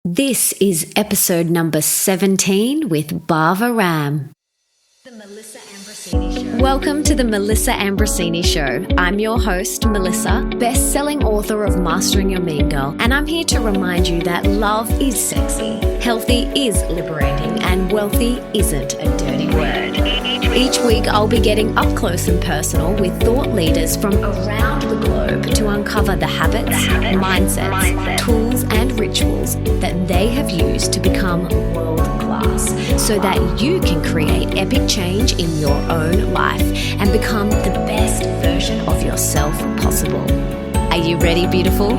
This is episode number 17 with Bhava Ram. The Melissa Ambrosini Show. Welcome to the Melissa Ambrosini Show. I'm your host, Melissa, best-selling author of Mastering Your Mean Girl, and I'm here to remind you that love is sexy, healthy is liberating, and wealthy isn't a dirty word. Each week, I'll be getting up close and personal with thought leaders from around the globe to uncover the habits, mindsets, tools, and rituals that they have used to become world class so that you can create epic change in your own life and become the best version of yourself possible. Are you ready, beautiful?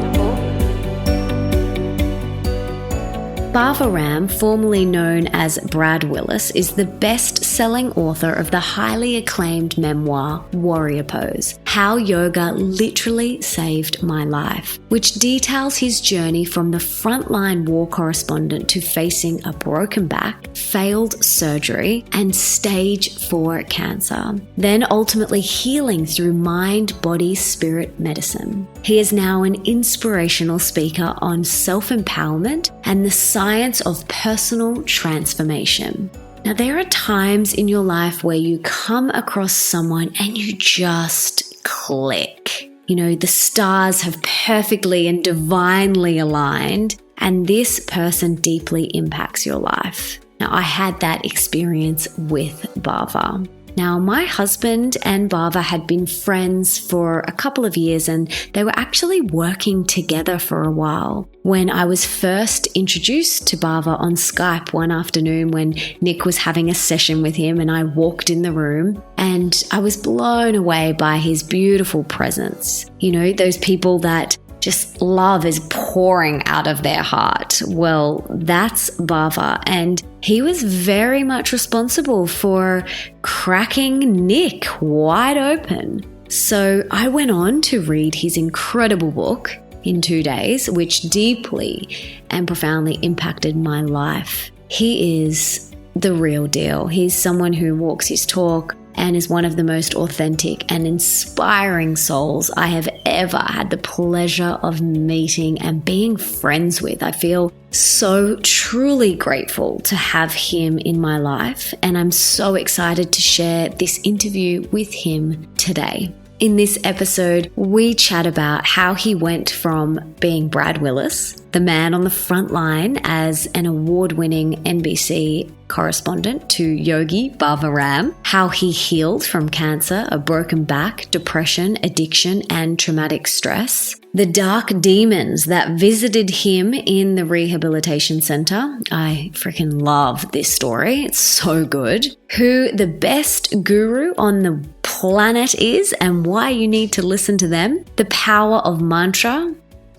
Bhava Ram, formerly known as Brad Willis, is the best-selling author of the highly acclaimed memoir, Warrior Pose, How Yoga Literally Saved My Life, which details his journey from the frontline war correspondent to facing a broken back, failed surgery, and stage 4 cancer, then ultimately healing through mind, body, spirit medicine. He is now an inspirational speaker on self-empowerment and the science of personal transformation. Now, there are times in your life where you come across someone and you just click. You know, the stars have perfectly and divinely aligned, and this person deeply impacts your life. Now, I had that experience with Bhava. Now, my husband and Bhava had been friends for a couple of years, and they were actually working together for a while. When I was first introduced to Bhava on Skype one afternoon when Nick was having a session with him, and I walked in the room and I was blown away by his beautiful presence. You know, those people that just love is pouring out of their heart. Well, that's Bhava, and he was very much responsible for cracking Nick wide open. So I went on to read his incredible book in 2 days, which deeply and profoundly impacted my life. He is the real deal. He's someone who walks his talk and is one of the most authentic and inspiring souls I have ever had the pleasure of meeting and being friends with. I feel so truly grateful to have him in my life, and I'm so excited to share this interview with him today. In this episode, we chat about how he went from being Brad Willis, the man on the front line as an award-winning NBC correspondent, to yogi Bhava Ram, how he healed from cancer, a broken back, depression, addiction, and traumatic stress, the dark demons that visited him in the rehabilitation center. I freaking love this story. It's so good. Who the best guru on the planet is and why you need to listen to them, the power of mantra,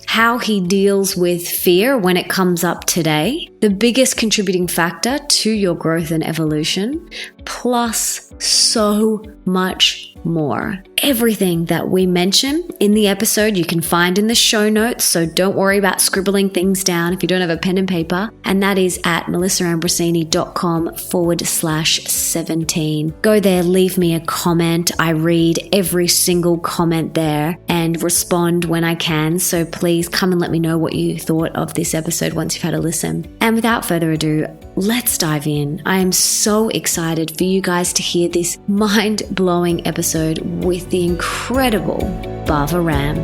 how he deals with fear when it comes up today, the biggest contributing factor to your growth and evolution, plus so much more. Everything that we mention in the episode you can find in the show notes, so don't worry about scribbling things down if you don't have a pen and paper, and that is at melissaambrosini.com/17. Go there, leave me a comment. I read every single comment there and respond when I can, so please come and let me know what you thought of this episode once you've had a listen. And without further ado, let's dive in. I am so excited for you guys to hear this mind-blowing episode with the incredible Bhava Ram.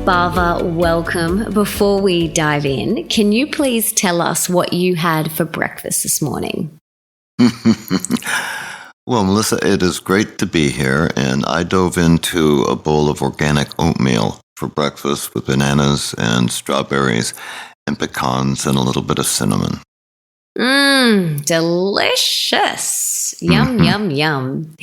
Bhava, welcome. Before we dive in, can you please tell us what you had for breakfast this morning? Well, Melissa, it is great to be here, and I dove into a bowl of organic oatmeal for breakfast with bananas and strawberries and pecans and a little bit of cinnamon. Delicious. Yum, yum, yum.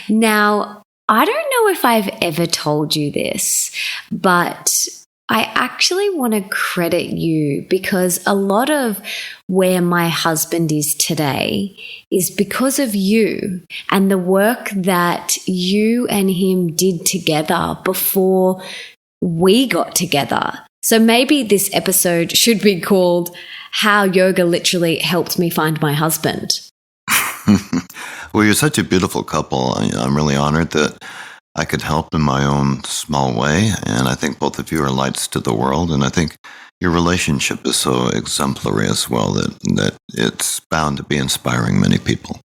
Now, I don't know if I've ever told you this, but I actually want to credit you because a lot of where my husband is today is because of you and the work that you and him did together before we got together. So maybe this episode should be called How Yoga Literally Helped Me Find My Husband. Well, you're such a beautiful couple. I'm really honored that I could help in my own small way. And I think both of you are lights to the world. And I think your relationship is so exemplary as well that it's bound to be inspiring many people.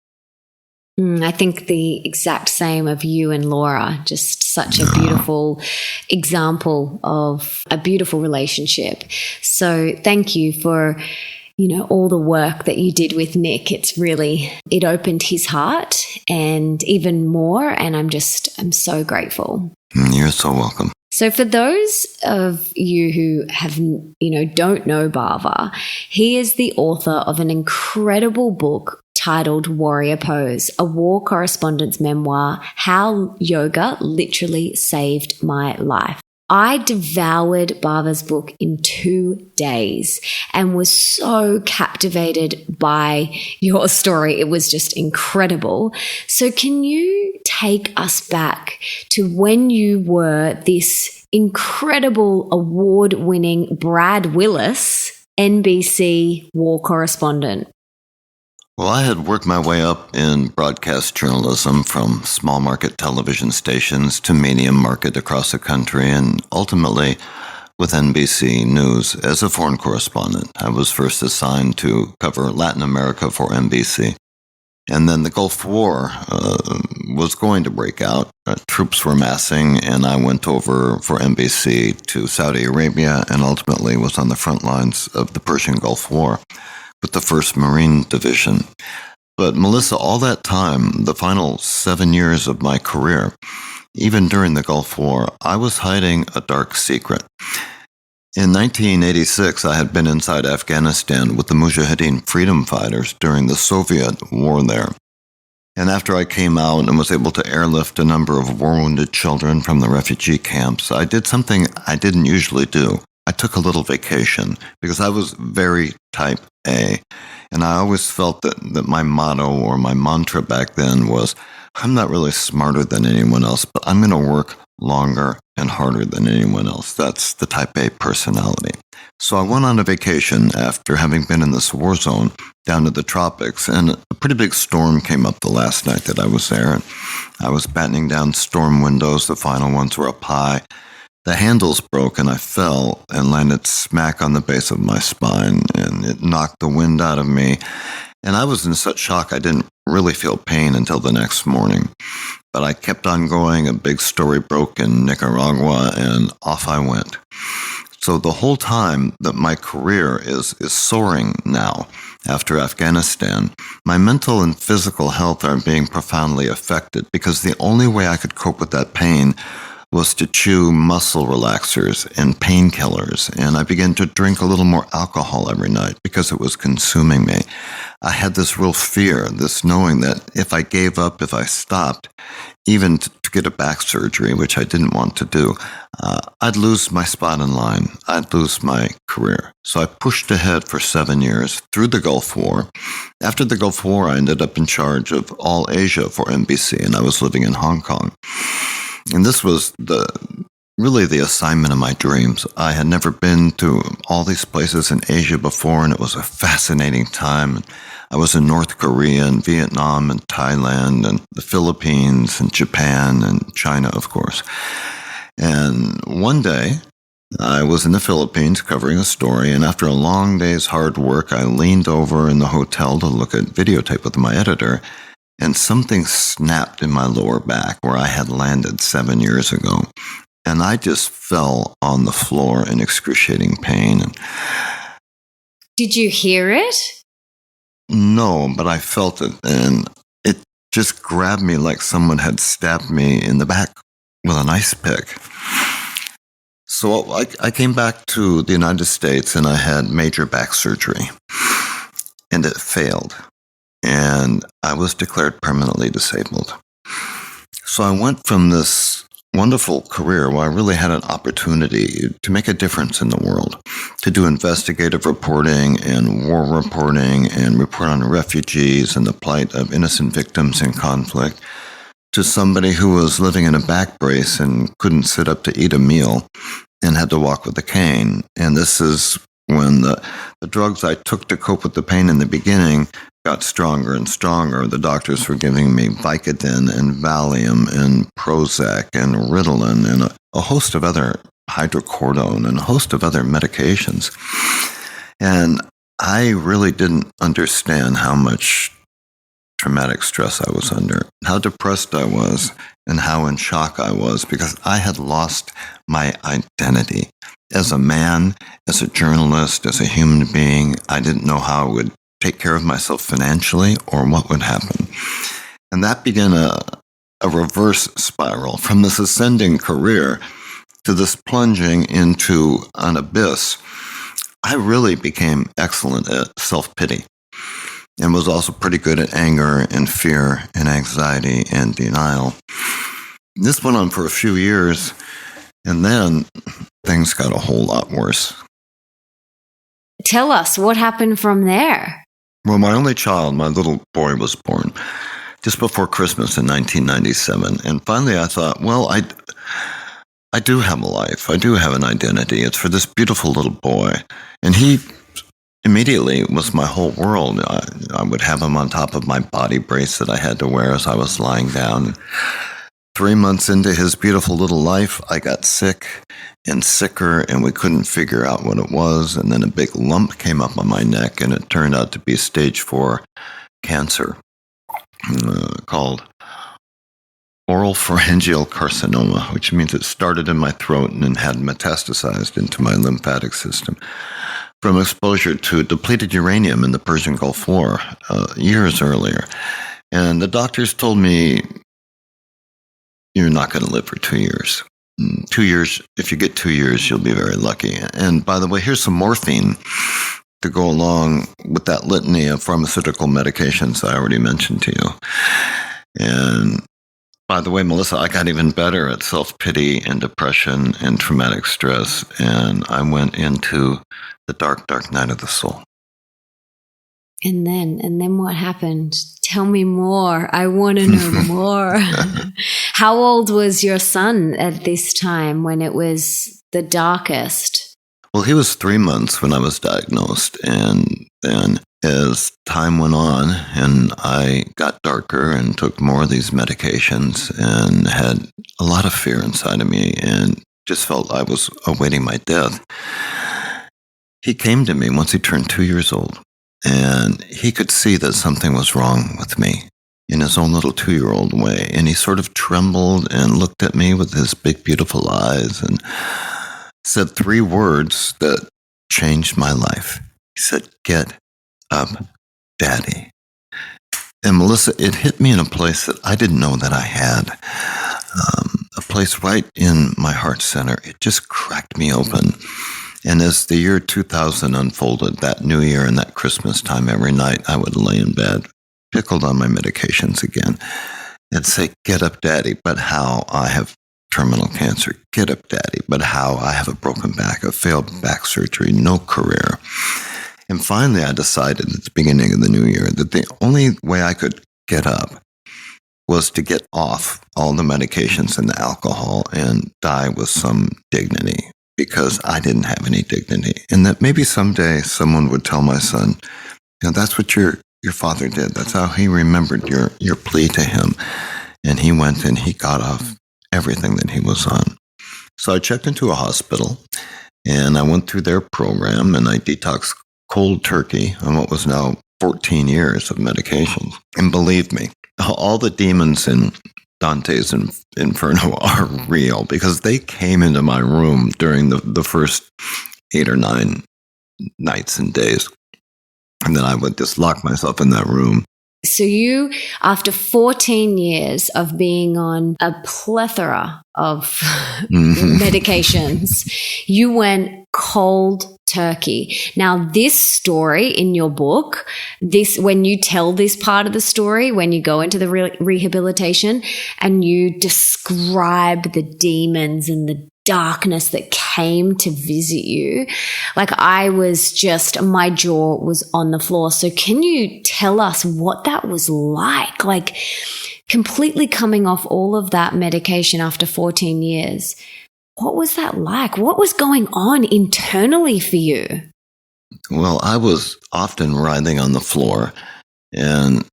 I think the exact same of you and Laura, just such a beautiful example of a beautiful relationship. So thank you for, all the work that you did with Nick. It opened his heart and even more. And I'm so grateful. You're so welcome. So for those of you who don't know Bhava, he is the author of an incredible book titled Warrior Pose, a war correspondent's memoir, How Yoga Literally Saved My Life. I devoured Bhava's book in 2 days and was so captivated by your story. It was just incredible. So can you take us back to when you were this incredible award-winning Brad Willis NBC war correspondent? Well, I had worked my way up in broadcast journalism from small market television stations to medium market across the country, and ultimately with NBC News as a foreign correspondent. I was first assigned to cover Latin America for NBC. And then the Gulf War was going to break out. Troops were massing, and I went over for NBC to Saudi Arabia and ultimately was on the front lines of the Persian Gulf War with the 1st Marine Division. But Melissa, all that time, the final 7 years of my career, even during the Gulf War, I was hiding a dark secret. In 1986, I had been inside Afghanistan with the Mujahideen freedom fighters during the Soviet war there. And after I came out and was able to airlift a number of war-wounded children from the refugee camps, I did something I didn't usually do. I took a little vacation because I was very type A. And I always felt that my motto or my mantra back then was, I'm not really smarter than anyone else, but I'm going to work longer and harder than anyone else. That's the type A personality. So I went on a vacation after having been in this war zone down to the tropics, and a pretty big storm came up the last night that I was there. And I was battening down storm windows. The final ones were up high. The handles broke and I fell and landed smack on the base of my spine, and it knocked the wind out of me. And I was in such shock I didn't really feel pain until the next morning. But I kept on going. A big story broke in Nicaragua, and off I went. So the whole time that my career is soaring now after Afghanistan, my mental and physical health are being profoundly affected because the only way I could cope with that pain was to chew muscle relaxers and painkillers, and I began to drink a little more alcohol every night because it was consuming me. I had this real fear, this knowing that if I gave up, if I stopped, even to get a back surgery, which I didn't want to do, I'd lose my spot in line. I'd lose my career. So I pushed ahead for 7 years through the Gulf War. After the Gulf War, I ended up in charge of all Asia for NBC, and I was living in Hong Kong. And this was really the assignment of my dreams. I had never been to all these places in Asia before, and it was a fascinating time. I was in North Korea and Vietnam and Thailand and the Philippines and Japan and China, of course. And one day, I was in the Philippines covering a story, and after a long day's hard work, I leaned over in the hotel to look at videotape with my editor, and something snapped in my lower back where I had landed 7 years ago. And I just fell on the floor in excruciating pain. Did you hear it? No, but I felt it, and it just grabbed me like someone had stabbed me in the back with an ice pick. So I came back to the United States, and I had major back surgery, and it failed. And I was declared permanently disabled. So I went from this wonderful career where I really had an opportunity to make a difference in the world, to do investigative reporting and war reporting and report on refugees and the plight of innocent victims in conflict, to somebody who was living in a back brace and couldn't sit up to eat a meal and had to walk with a cane. And this is when the drugs I took to cope with the pain in the beginning got stronger and stronger. The doctors were giving me Vicodin and Valium and Prozac and Ritalin and a host of other hydrocodone and a host of other medications. And I really didn't understand how much traumatic stress I was under, how depressed I was, and how in shock I was, because I had lost my identity. As a man, as a journalist, as a human being, I didn't know how I would take care of myself financially or what would happen. And that began a reverse spiral from this ascending career to this plunging into an abyss. I really became excellent at self-pity and was also pretty good at anger and fear and anxiety and denial. This went on for a few years, and then things got a whole lot worse. Tell us, what happened from there? Well, my only child, my little boy, was born just before Christmas in 1997. And finally I thought, well, I do have a life. I do have an identity. It's for this beautiful little boy. And he immediately was my whole world. I would have him on top of my body brace that I had to wear as I was lying down. 3 months into his beautiful little life, I got sick and sicker, and we couldn't figure out what it was. And then a big lump came up on my neck, and it turned out to be stage 4 cancer called oral pharyngeal carcinoma, which means it started in my throat and then had metastasized into my lymphatic system from exposure to depleted uranium in the Persian Gulf War years earlier. And the doctors told me, you're not going to live for 2 years. 2 years, if you get 2 years, you'll be very lucky. And by the way, here's some morphine to go along with that litany of pharmaceutical medications I already mentioned to you. And by the way, Melissa, I got even better at self-pity and depression and traumatic stress, and I went into the dark, dark night of the soul. And then what happened? Tell me more. I want to know more. How old was your son at this time when it was the darkest? Well, he was 3 months when I was diagnosed, and then as time went on and I got darker and took more of these medications and had a lot of fear inside of me and just felt I was awaiting my death, he came to me once he turned 2 years old, and he could see that something was wrong with me in his own little 2-year-old way. And he sort of trembled and looked at me with his big, beautiful eyes and said 3 words that changed my life. He said, "Get up, Daddy." And Melissa, it hit me in a place that I didn't know that I had. A place right in my heart center. It just cracked me open. And as the year 2000 unfolded, that New Year and that Christmas time, every night I would lay in bed, pickled on my medications again, and say, "Get up, Daddy, but how? I have terminal cancer. Get up, Daddy, but how? I have a broken back, a failed back surgery, no career." And finally, I decided at the beginning of the new year that the only way I could get up was to get off all the medications and the alcohol and die with some dignity, because I didn't have any dignity. And that maybe someday someone would tell my son, that's what your father did. That's how he remembered your plea to him. And he went and he got off everything that he was on. So I checked into a hospital, and I went through their program, and I detoxed cold turkey on what was now 14 years of medications. And believe me, all the demons in Dante's Inferno are real, because they came into my room during the first 8 or 9 nights and days. And then I would just lock myself in that room. So you, after 14 years of being on a plethora of medications, you went cold turkey. Now, this story in your book, when you tell this part of the story, when you go into the rehabilitation and you describe the demons and the darkness that came to visit you, like my jaw was on the floor. So can you tell us what that was like? Like completely coming off all of that medication after 14 years. What was that like? What was going on internally for you? Well, I was often writhing on the floor and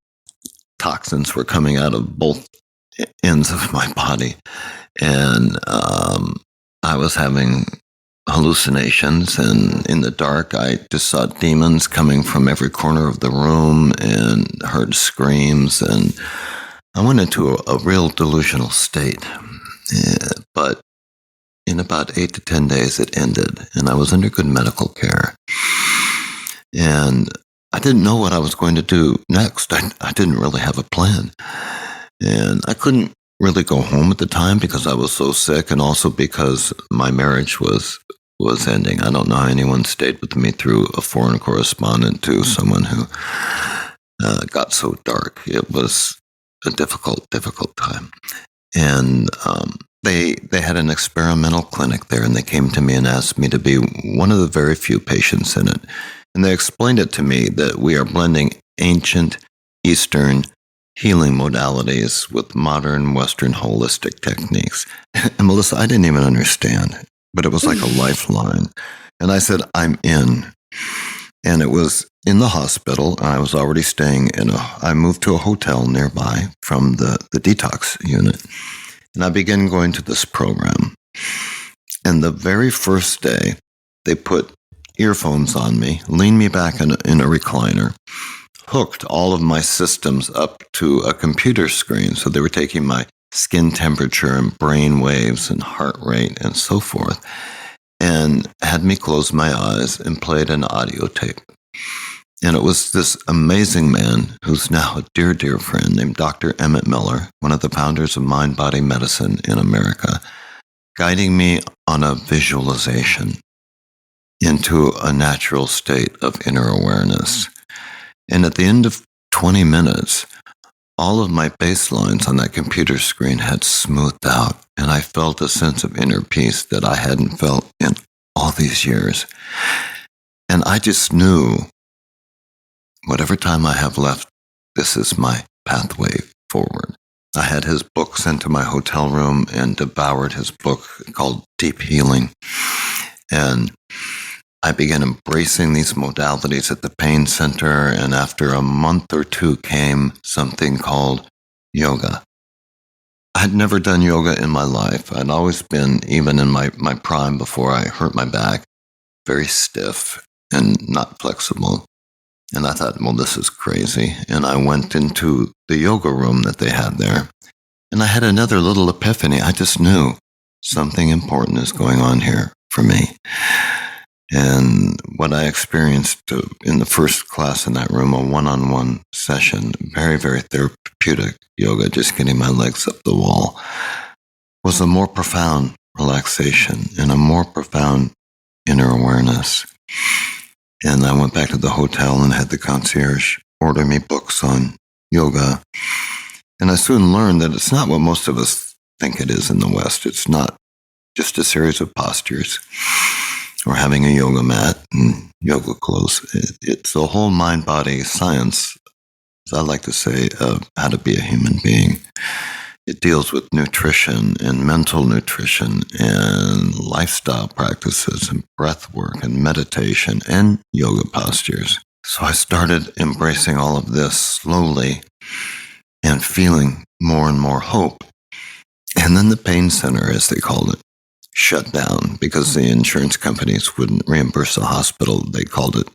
toxins were coming out of both ends of my body. And I was having hallucinations, and in the dark I just saw demons coming from every corner of the room and heard screams, and I went into a real delusional state. But in about 8 to 10 days it ended, and I was under good medical care. And I didn't know what I was going to do next. I didn't really have a plan. And I couldn't really go home at the time because I was so sick, and also because my marriage was ending. I don't know how anyone stayed with me through a foreign correspondent to someone who got so dark. It was a difficult time. And they had an experimental clinic there, and they came to me and asked me to be one of the very few patients in it. And they explained it to me that we are blending ancient Eastern healing modalities with modern Western holistic techniques. And Melissa, I didn't even understand, but it was like a lifeline. And I said, I'm in. And it was in the hospital. I was already staying I moved to a hotel nearby from the detox unit. And I began going to this program. And the very first day, they put earphones on me, leaned me back in a recliner, hooked all of my systems up to a computer screen. So they were taking my skin temperature and brain waves and heart rate and so forth, and had me close my eyes and played an audio tape. And it was this amazing man who's now a dear, dear friend named Dr. Emmett Miller, one of the founders of mind-body medicine in America, guiding me on a visualization into a natural state of inner awareness. And at the end of 20 minutes, all of my baselines on that computer screen had smoothed out, and I felt a sense of inner peace that I hadn't felt in all these years. And I just knew, whatever time I have left, this is my pathway forward. I had his book sent to my hotel room and devoured his book called Deep Healing. And I began embracing these modalities at the pain center, and after a month or two came something called yoga. I'd never done yoga in my life. I'd always been, even in my prime before I hurt my back, very stiff and not flexible. And I thought, well, this is crazy. And I went into the yoga room that they had there, and I had another little epiphany. I just knew something important is going on here for me. And what I experienced in the first class in that room, a one-on-one session, very, very therapeutic yoga, just getting my legs up the wall, was a more profound relaxation and a more profound inner awareness. And I went back to the hotel and had the concierge order me books on yoga. And I soon learned that it's not what most of us think it is in the West. It's not just a series of postures or having a yoga mat and yoga clothes. It's the whole mind-body science, as I like to say, of how to be a human being. It deals with nutrition and mental nutrition and lifestyle practices and breath work and meditation and yoga postures. So I started embracing all of this slowly and feeling more and more hope. And then the pain center, as they called it, shut down because the insurance companies wouldn't reimburse the hospital. They called it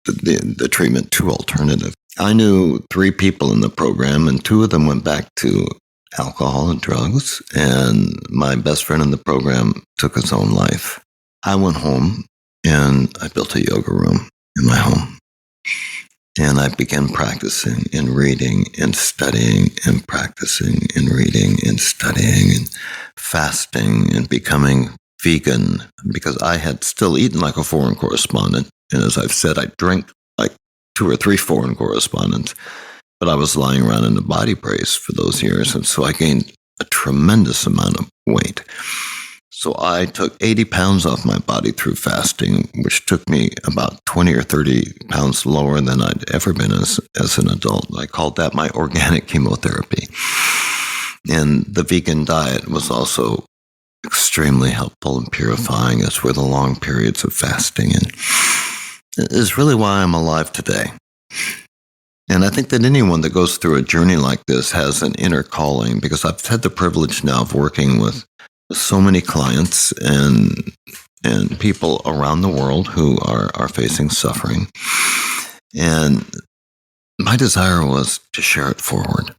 the treatment too alternative. I knew 3 people in the program, and 2 of them went back to alcohol and drugs, and my best friend in the program took his own life. I went home and I built a yoga room in my home. And I began practicing and reading and studying and practicing and reading and studying and fasting and becoming vegan, because I had still eaten like a foreign correspondent. And as I've said, I drank like 2 or 3 foreign correspondents, but I was lying around in a body brace for those years. And so I gained a tremendous amount of weight. So I took 80 pounds off my body through fasting, which took me about 20 or 30 pounds lower than I'd ever been as an adult. I called that my organic chemotherapy. And the vegan diet was also extremely helpful and purifying, as were the long periods of fasting. And it is really why I'm alive today. And I think that anyone that goes through a journey like this has an inner calling, because I've had the privilege now of working with so many clients and people around the world who are facing suffering. And my desire was to share it forward,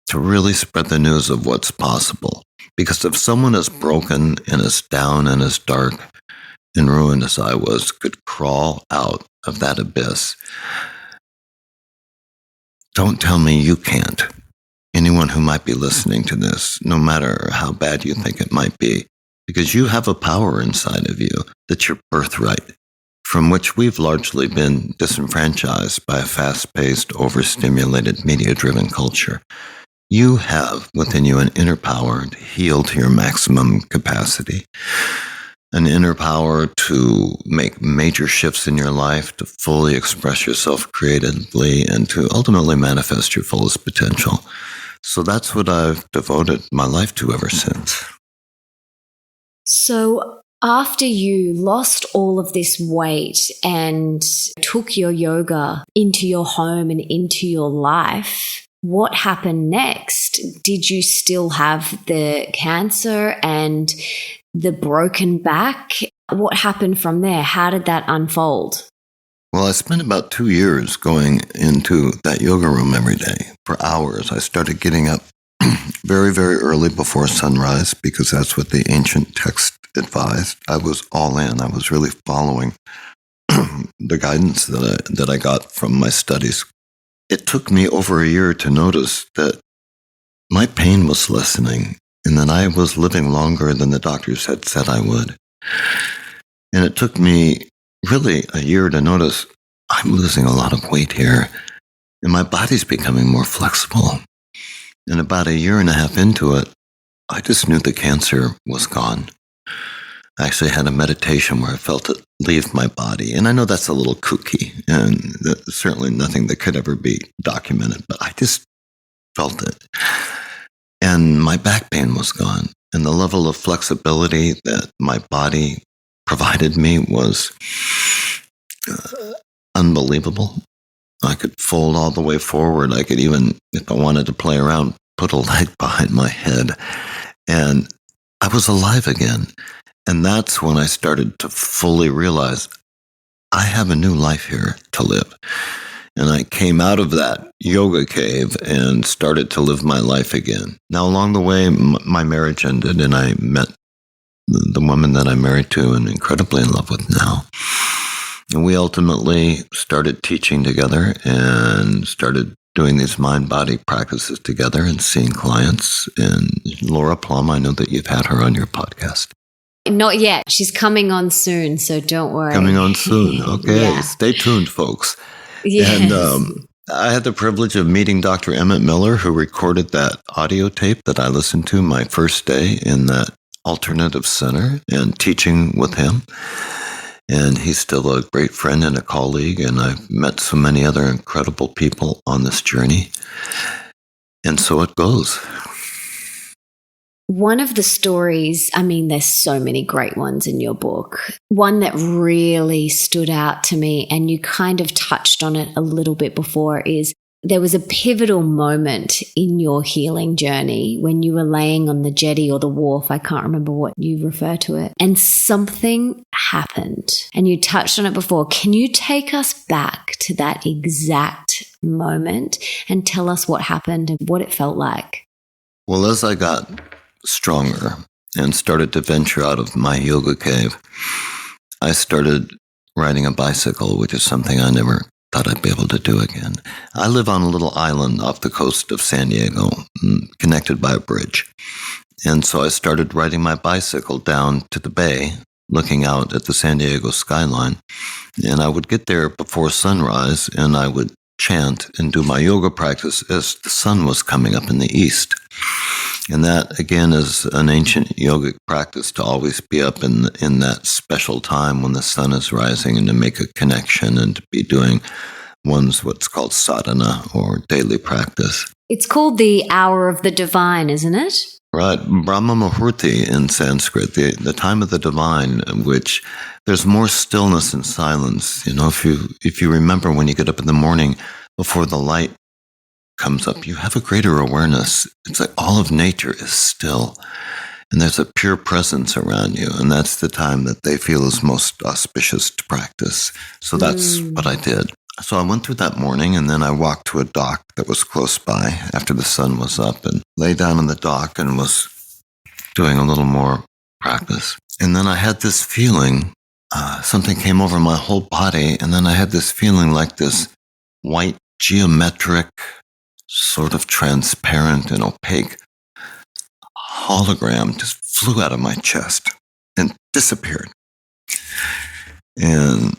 to really spread the news of what's possible. Because if someone as broken and as down and as dark and ruined as I was could crawl out of that abyss, don't tell me you can't. Anyone who might be listening to this, no matter how bad you think it might be, because you have a power inside of you that's your birthright, from which we've largely been disenfranchised by a fast-paced, overstimulated, media-driven culture. You have within you an inner power to heal to your maximum capacity, an inner power to make major shifts in your life, to fully express yourself creatively, and to ultimately manifest your fullest potential. So that's what I've devoted my life to ever since. So after you lost all of this weight and took your yoga into your home and into your life, what happened next? Did you still have the cancer and the broken back? What happened from there? How did that unfold? Well, I spent about 2 years going into that yoga room every day for hours. I started getting up very, very early before sunrise because that's what the ancient text advised. I was all in. I was really following the guidance that I got from my studies. It took me over a year to notice that my pain was lessening and that I was living longer than the doctors had said I would. And it took me really a year to notice I'm losing a lot of weight here and my body's becoming more flexible. And about a year and a half into it, I just knew the cancer was gone. I actually had a meditation where I felt it leave my body. And I know that's a little kooky and certainly nothing that could ever be documented, but I just felt it. And my back pain was gone. And the level of flexibility that my body provided me was unbelievable. I could fold all the way forward. I could even, if I wanted to play around, put a leg behind my head. And I was alive again. And that's when I started to fully realize I have a new life here to live. And I came out of that yoga cave and started to live my life again. Now, along the way, my marriage ended and I met the woman that I'm married to and incredibly in love with now. And we ultimately started teaching together and started doing these mind-body practices together and seeing clients. And Laura Plum, I know that you've had her on your podcast. Not yet. She's coming on soon, so don't worry. Coming on soon. Okay. Yeah. Stay tuned, folks. Yes. And I had the privilege of meeting Dr. Emmett Miller, who recorded that audio tape that I listened to my first day in that alternative center and teaching with him. And he's still a great friend and a colleague, and I've met so many other incredible people on this journey. And so it goes. One of the stories, I mean, there's so many great ones in your book. One that really stood out to me, and you kind of touched on it a little bit before, is there was a pivotal moment in your healing journey when you were laying on the jetty or the wharf. I can't remember what you refer to it. And something happened. And you touched on it before. Can you take us back to that exact moment and tell us what happened and what it felt like? Well, as I got stronger and started to venture out of my yoga cave, I started riding a bicycle, which is something I never thought I'd be able to do again. I live on a little island off the coast of San Diego, connected by a bridge. And so I started riding my bicycle down to the bay, looking out at the San Diego skyline. And I would get there before sunrise, and I would chant and do my yoga practice as the sun was coming up in the east. And that, again, is an ancient yogic practice, to always be up in that special time when the sun is rising and to make a connection and to be doing what's called sadhana or daily practice. It's called the hour of the divine, isn't it? Right. Brahma Muhurti in Sanskrit, the time of the divine, which there's more stillness and silence. You know, if you remember when you get up in the morning, before the light comes up, you have a greater awareness. It's like all of nature is still, and there's a pure presence around you, and that's the time that they feel is most auspicious to practice. So that's what I did. So I went through that morning, and then I walked to a dock that was close by after the sun was up and lay down on the dock and was doing a little more practice. And then I had this feeling, something came over my whole body, and then I had this feeling like this white geometric, sort of transparent and opaque hologram just flew out of my chest and disappeared. And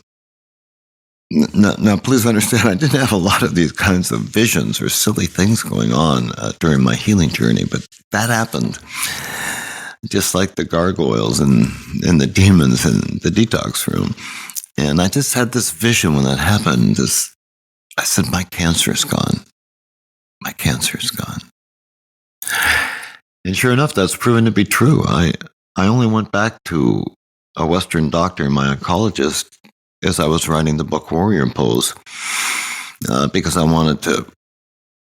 now, please understand, I didn't have a lot of these kinds of visions or silly things going on during my healing journey, but that happened. Just like the gargoyles and the demons in the detox room. And I just had this vision when that happened. I said, my cancer is gone. My cancer is gone. And sure enough, that's proven to be true. I only went back to a Western doctor, my oncologist, as I was writing the book Warrior Pose, because I wanted to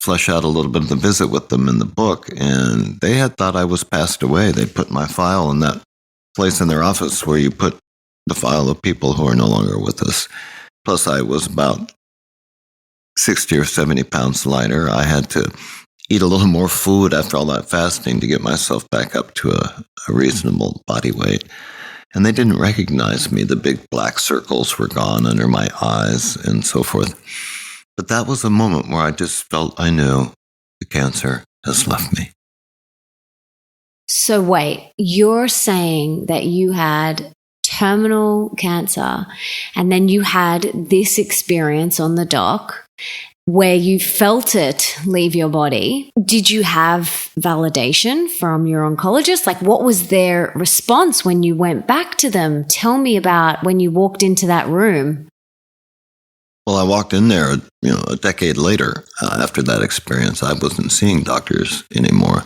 flesh out a little bit of the visit with them in the book, and they had thought I was passed away. They put my file in that place in their office where you put the file of people who are no longer with us. Plus, I was about 60 or 70 pounds lighter. I had to eat a little more food after all that fasting to get myself back up to a reasonable body weight. And they didn't recognize me. The big black circles were gone under my eyes and so forth. But that was a moment where I just felt I knew the cancer has left me. So wait, you're saying that you had terminal cancer and then you had this experience on the dock where you felt it leave your body. Did you have validation from your oncologist? Like, what was their response when you went back to them? Tell me about when you walked into that room. Well, I walked in there, a decade later after that experience. I wasn't seeing doctors anymore,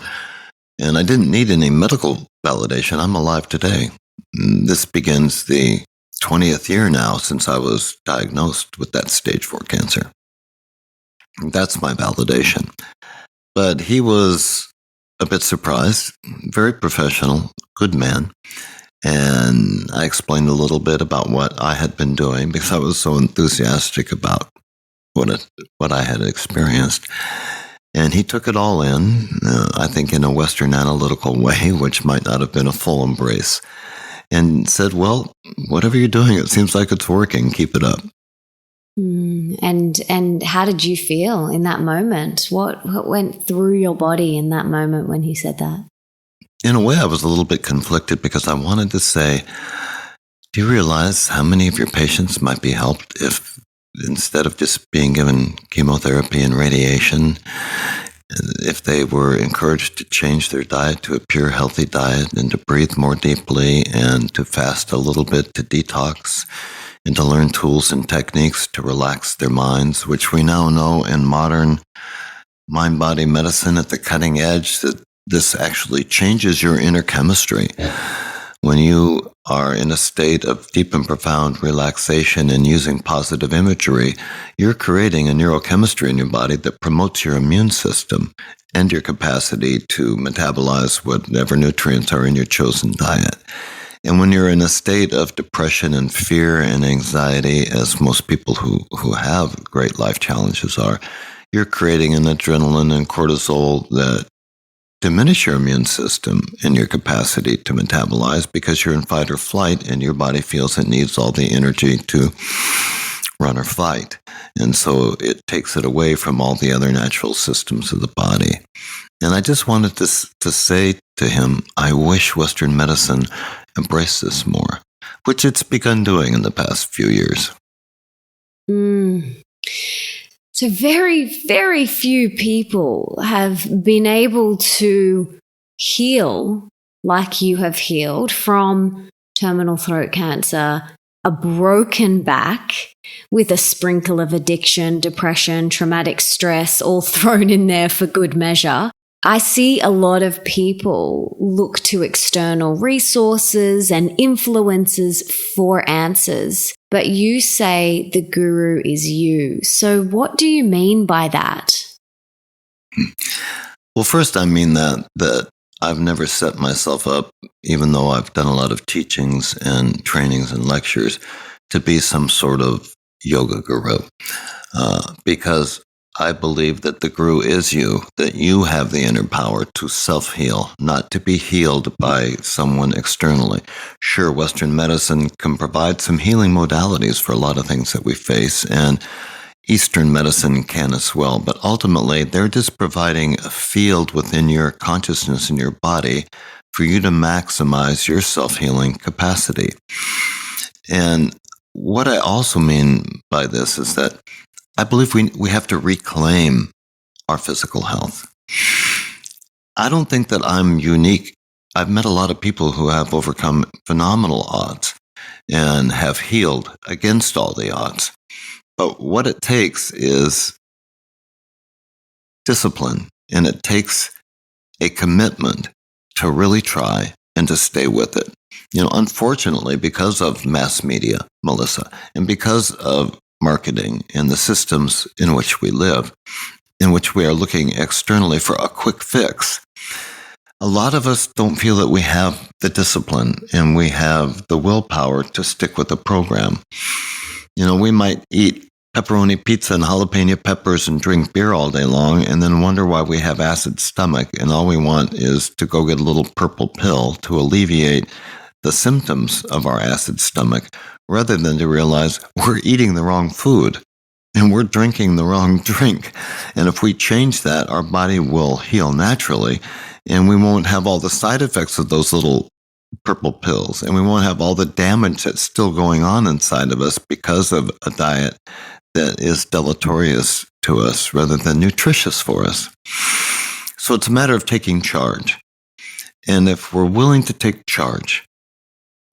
and I didn't need any medical validation. I'm alive today. This begins the 20th year now since I was diagnosed with that stage 4 cancer. That's my validation. But he was a bit surprised, very professional, good man. And I explained a little bit about what I had been doing because I was so enthusiastic about what I had experienced. And he took it all in, I think in a Western analytical way, which might not have been a full embrace, and said, well, whatever you're doing, it seems like it's working. Keep it up. And how did you feel in that moment? What went through your body in that moment when he said that? In a way, I was a little bit conflicted because I wanted to say, do you realize how many of your patients might be helped if instead of just being given chemotherapy and radiation, if they were encouraged to change their diet to a pure, healthy diet and to breathe more deeply and to fast a little bit to detox and to learn tools and techniques to relax their minds, which we now know in modern mind-body medicine at the cutting edge that this actually changes your inner chemistry. When you are in a state of deep and profound relaxation and using positive imagery, you're creating a neurochemistry in your body that promotes your immune system and your capacity to metabolize whatever nutrients are in your chosen diet. And when you're in a state of depression and fear and anxiety, as most people who have great life challenges are, you're creating an adrenaline and cortisol that diminish your immune system and your capacity to metabolize because you're in fight or flight and your body feels it needs all the energy to run or fight. And so it takes it away from all the other natural systems of the body. And I just wanted to say to him, I wish Western medicine embraced this more, which it's begun doing in the past few years. So very, very few people have been able to heal like you have healed from terminal throat cancer, a broken back with a sprinkle of addiction, depression, traumatic stress, all thrown in there for good measure. I see a lot of people look to external resources and influences for answers, but you say the guru is you. So what do you mean by that? Well, first, I mean that I've never set myself up, even though I've done a lot of teachings and trainings and lectures, to be some sort of yoga guru, because I believe that the guru is you, that you have the inner power to self-heal, not to be healed by someone externally. Sure, Western medicine can provide some healing modalities for a lot of things that we face, and Eastern medicine can as well, but ultimately they're just providing a field within your consciousness and your body for you to maximize your self-healing capacity. And what I also mean by this is that I believe we have to reclaim our physical health. I don't think that I'm unique. I've met a lot of people who have overcome phenomenal odds and have healed against all the odds. But what it takes is discipline, and it takes a commitment to really try and to stay with it. Unfortunately, because of mass media, Melissa, and because of marketing and the systems in which we live, in which we are looking externally for a quick fix, a lot of us don't feel that we have the discipline and we have the willpower to stick with the program. We might eat pepperoni pizza and jalapeno peppers and drink beer all day long and then wonder why we have acid stomach, and all we want is to go get a little purple pill to alleviate the symptoms of our acid stomach, rather than to realize we're eating the wrong food and we're drinking the wrong drink. And if we change that, our body will heal naturally, and we won't have all the side effects of those little purple pills, and we won't have all the damage that's still going on inside of us because of a diet that is deleterious to us rather than nutritious for us. So it's a matter of taking charge. And if we're willing to take charge,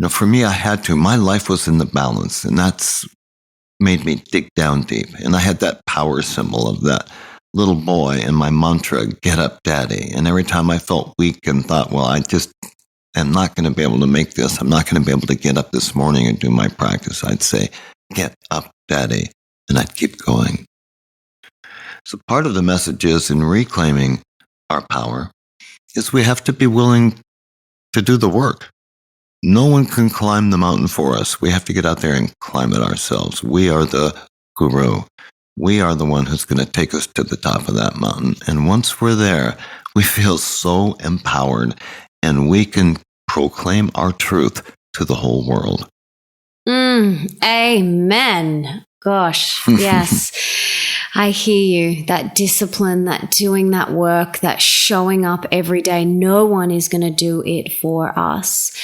for me, I had to. My life was in the balance, and that's made me dig down deep. And I had that power symbol of that little boy and my mantra, get up, daddy. And every time I felt weak and thought, well, I just am not going to be able to make this, I'm not going to be able to get up this morning and do my practice, I'd say, get up, daddy. And I'd keep going. So part of the message is, in reclaiming our power, is we have to be willing to do the work. No one can climb the mountain for us. We have to get out there and climb it ourselves. We are the guru. We are the one who's going to take us to the top of that mountain. And once we're there, we feel so empowered, and we can proclaim our truth to the whole world. Amen. Gosh, yes. I hear you. That discipline, that doing that work, that showing up every day. No one is going to do it for us.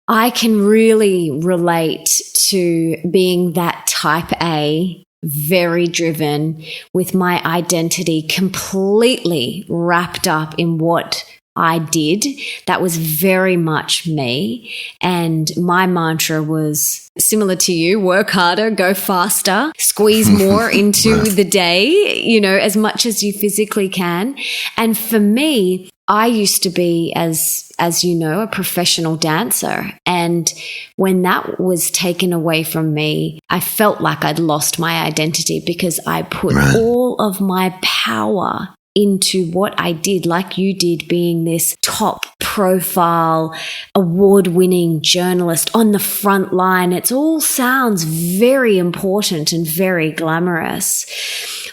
I can really relate to being that type A, very driven, with my identity completely wrapped up in what I did. That was very much me. And my mantra was similar to you: work harder, go faster, squeeze more into the day, as much as you physically can. And for me, I used to be, as you know, a professional dancer. And when that was taken away from me, I felt like I'd lost my identity, because I put all of my power into what I did, like you did, being this top profile, award-winning journalist on the front line. It all sounds very important and very glamorous,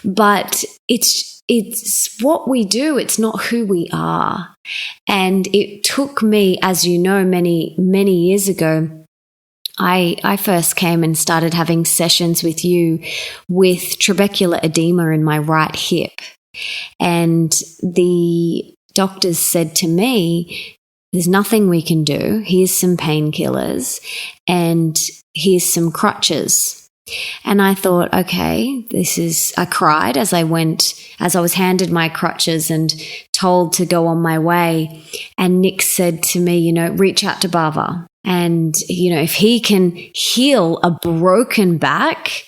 but it's what we do. It's not who we are. And it took me, as you know, many, many years ago, I first came and started having sessions with you with trabecular edema in my right hip. And the doctors said to me, there's nothing we can do. Here's some painkillers and here's some crutches. And I thought, okay, I cried as I was handed my crutches and told to go on my way. And Nick said to me, reach out to Bhava. And, if he can heal a broken back,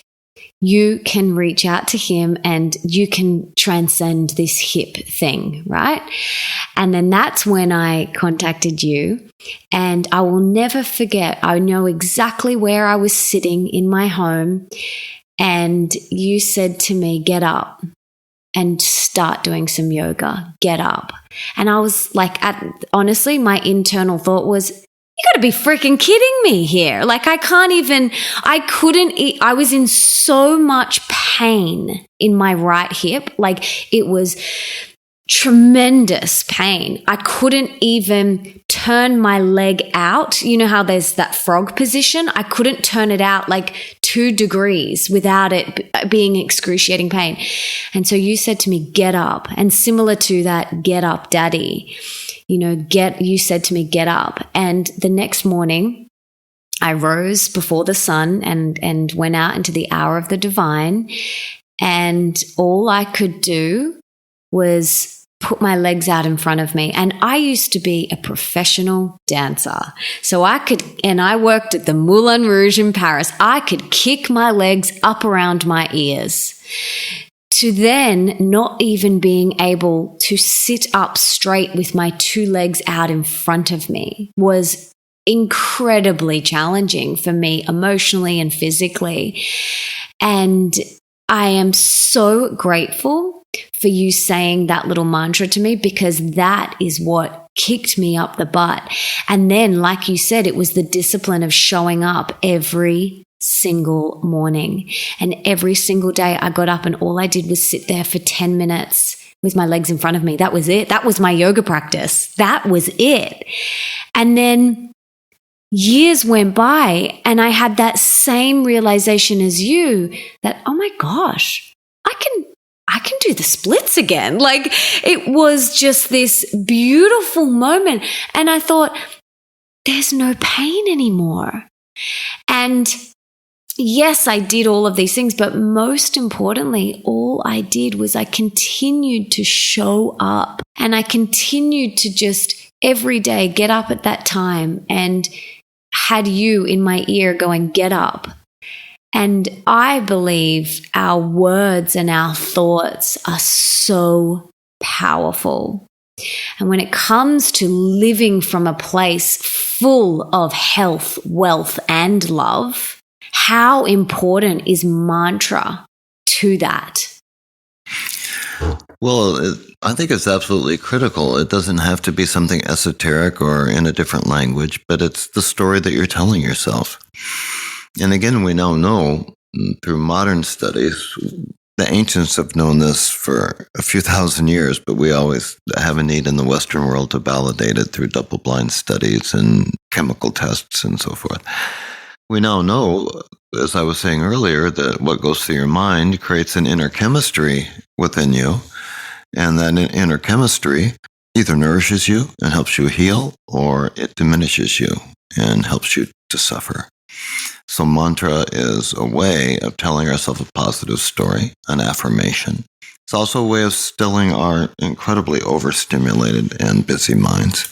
you can reach out to him and you can transcend this hip thing, right? And then that's when I contacted you, and I will never forget. I know exactly where I was sitting in my home, and you said to me, get up and start doing some yoga, get up. And I was like, honestly, my internal thought was, you got to be freaking kidding me here. Like, I was in so much pain in my right hip. Like, it was tremendous pain. I couldn't even turn my leg out. You know how there's that frog position? I couldn't turn it out like 2 degrees without it being excruciating pain. And so you said to me, get up. And similar to that, get up, daddy. You said to me, get up. And the next morning, I rose before the sun and went out into the hour of the divine. And all I could do was put my legs out in front of me. And I used to be a professional dancer. So I worked at the Moulin Rouge in Paris. I could kick my legs up around my ears. To then not even being able to sit up straight with my 2 legs out in front of me was incredibly challenging for me emotionally and physically. And I am so grateful for you saying that little mantra to me, because that is what kicked me up the butt. And then, like you said, it was the discipline of showing up every single morning. And every single day I got up and all I did was sit there for 10 minutes with my legs in front of me. That was it. That was my yoga practice. That was it. And then years went by and I had that same realization as you that, oh my gosh, I can do the splits again. Like, it was just this beautiful moment. And I thought, there's no pain anymore. And yes, I did all of these things, but most importantly, all I did was I continued to show up, and I continued to just every day get up at that time and had you in my ear going, get up. And I believe our words and our thoughts are so powerful. And when it comes to living from a place full of health, wealth, and love, how important is mantra to that? Well, I think it's absolutely critical. It doesn't have to be something esoteric or in a different language, but it's the story that you're telling yourself. And again, we now know through modern studies, the ancients have known this for a few thousand years, but we always have a need in the Western world to validate it through double-blind studies and chemical tests and so forth. We now know, as I was saying earlier, that what goes through your mind creates an inner chemistry within you, and that inner chemistry either nourishes you and helps you heal, or it diminishes you and helps you to suffer. So mantra is a way of telling ourselves a positive story, an affirmation. It's also a way of stilling our incredibly overstimulated and busy minds,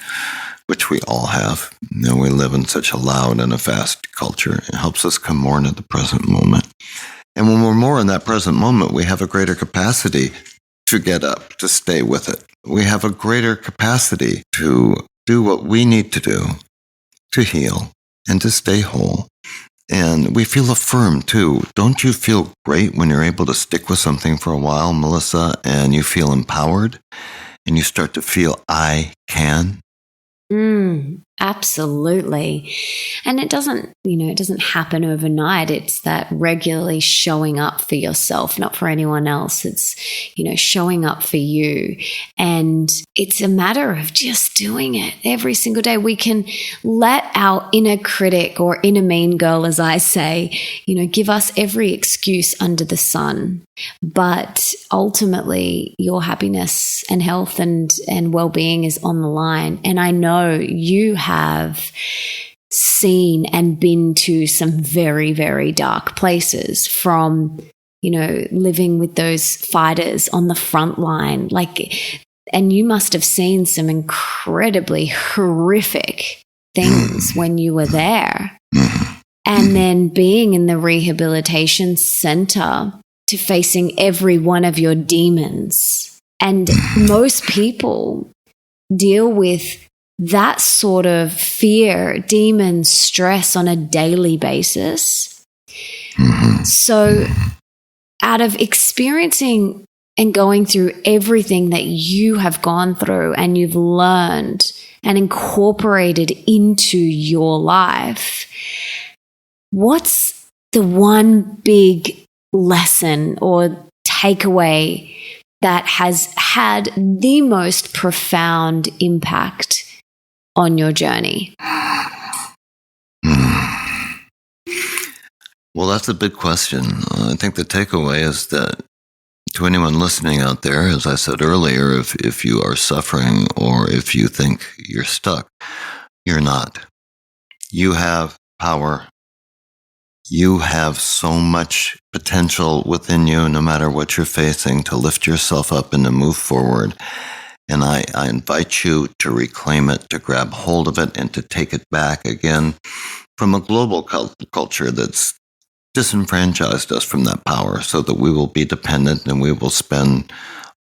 which we all have. We live in such a loud and a fast culture. It helps us come more into the present moment. And when we're more in that present moment, we have a greater capacity to get up, to stay with it. We have a greater capacity to do what we need to do to heal and to stay whole. And we feel affirmed too. Don't you feel great when you're able to stick with something for a while, Melissa, and you feel empowered and you start to feel I can? Absolutely. And it doesn't happen overnight. It's that regularly showing up for yourself, not for anyone else. It's, showing up for you. And it's a matter of just doing it every single day. We can let our inner critic, or inner mean girl, as I say, give us every excuse under the sun. But ultimately, your happiness and health and well-being is on the line. And I know you have seen and been to some very, very dark places, from, living with those fighters on the front line. And you must have seen some incredibly horrific things when you were there. and then being in the rehabilitation center to facing every one of your demons. And most people deal with that sort of fear, demon, stress on a daily basis. So out of experiencing and going through everything that you have gone through and you've learned and incorporated into your life, what's the one big lesson or takeaway that has had the most profound impact on your journey? Well, that's a big question. I think the takeaway is that to anyone listening out there, as I said earlier, if you are suffering or if you think you're stuck, you're not. You have power. You have so much potential within you, no matter what you're facing, to lift yourself up and to move forward. And I invite you to reclaim it, to grab hold of it, and to take it back again from a global culture that's disenfranchised us from that power, so that we will be dependent and we will spend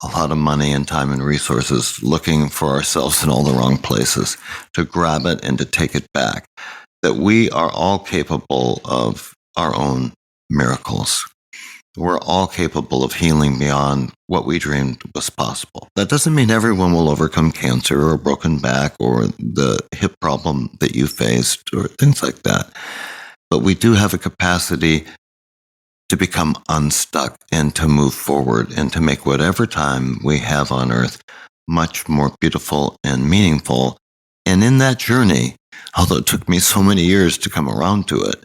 a lot of money and time and resources looking for ourselves in all the wrong places. To grab it and to take it back. That we are all capable of our own miracles. We're all capable of healing beyond what we dreamed was possible. That doesn't mean everyone will overcome cancer or a broken back or the hip problem that you faced or things like that. But we do have a capacity to become unstuck and to move forward and to make whatever time we have on earth much more beautiful and meaningful. And in that journey, although it took me so many years to come around to it,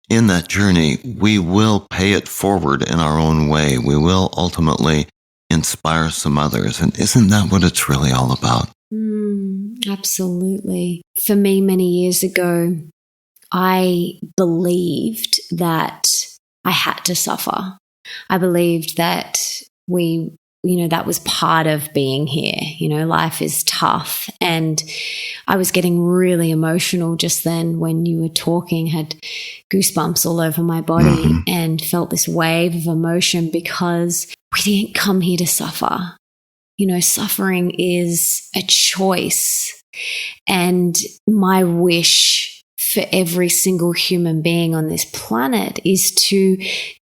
in that journey, we will pay it forward in our own way. We will ultimately inspire some others. And isn't that what it's really all about? Absolutely. For me, many years ago, I believed that I had to suffer. I believed that that was part of being here. Life is tough. And I was getting really emotional just then when you were talking, had goosebumps all over my body and felt this wave of emotion because we didn't come here to suffer. Suffering is a choice. And my wish for every single human being on this planet is to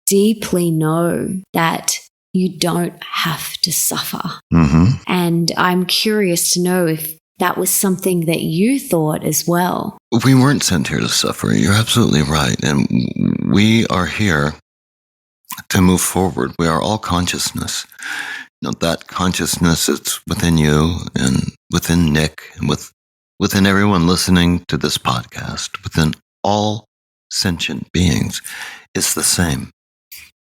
deeply know that you don't have to suffer. And I'm curious to know if that was something that you thought as well. We weren't sent here to suffer. You're absolutely right. And we are here to move forward. We are all consciousness. That consciousness that's within you and within Nick and within everyone listening to this podcast, within all sentient beings, is the same.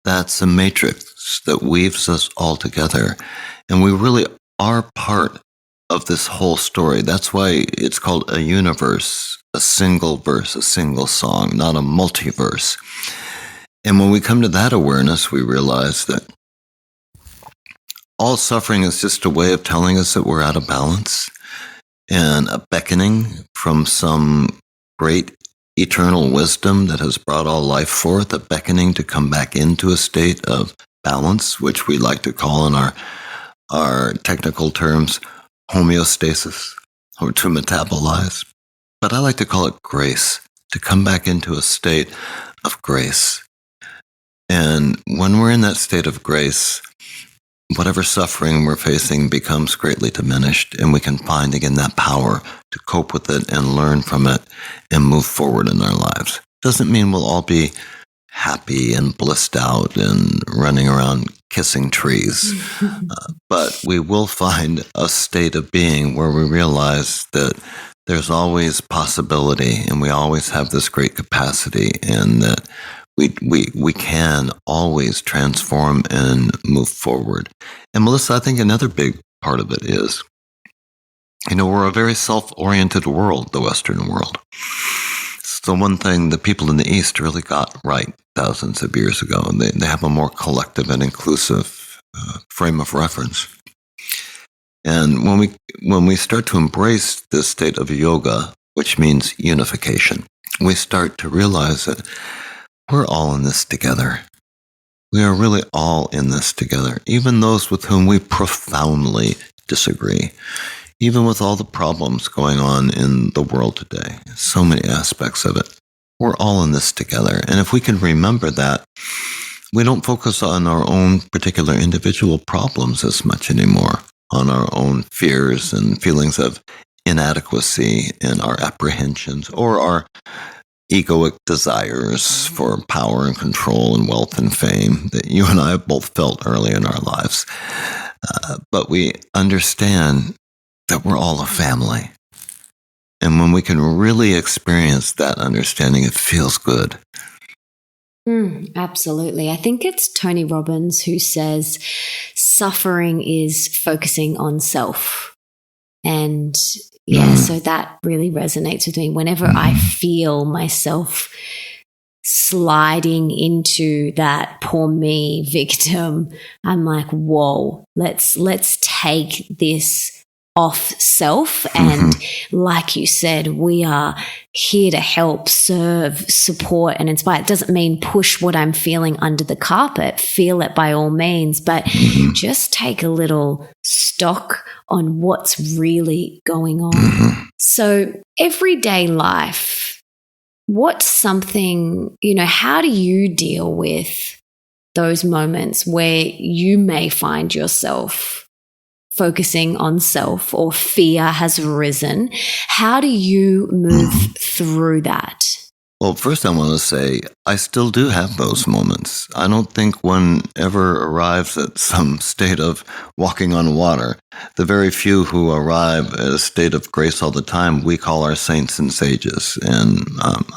That's a matrix that weaves us all together. And we really are part of this whole story. That's why it's called a universe, a single verse, a single song, not a multiverse. And when we come to that awareness, we realize that all suffering is just a way of telling us that we're out of balance and a beckoning from some great eternal wisdom that has brought all life forth, a beckoning to come back into a state of balance, which we like to call in our technical terms homeostasis, or to metabolize. But I like to call it grace, to come back into a state of grace. And when we're in that state of grace, whatever suffering we're facing becomes greatly diminished, and we can find again that power to cope with it and learn from it and move forward in our lives. Doesn't mean we'll all be happy and blissed out and running around kissing trees, but we will find a state of being where we realize that there's always possibility and we always have this great capacity, and that we can always transform and move forward. And Melissa, I think another big part of it is, we're a very self-oriented world, the Western world. It's the one thing the people in the East really got right thousands of years ago. And they have a more collective and inclusive frame of reference. And when we start to embrace this state of yoga, which means unification, we start to realize that we're all in this together. We are really all in this together, even those with whom we profoundly disagree, even with all the problems going on in the world today, so many aspects of it. We're all in this together. And if we can remember that, we don't focus on our own particular individual problems as much anymore, on our own fears and feelings of inadequacy and our apprehensions or our egoic desires for power and control and wealth and fame that you and I have both felt early in our lives. But we understand that we're all a family. And when we can really experience that understanding, it feels good. Absolutely. I think it's Tony Robbins who says suffering is focusing on self. And so that really resonates with me. Whenever I feel myself sliding into that poor me victim, I'm like, whoa, let's take this off self. And like you said, we are here to help, serve, support, and inspire. It doesn't mean push what I'm feeling under the carpet. Feel it by all means, but just take a little stock on what's really going on. So everyday life, what's something, how do you deal with those moments where you may find yourself focusing on self or fear has arisen? How do you move through that? Well, first I want to say I still do have those moments. I don't think one ever arrives at some state of walking on water. The very few who arrive at a state of grace all the time, we call our saints and sages. And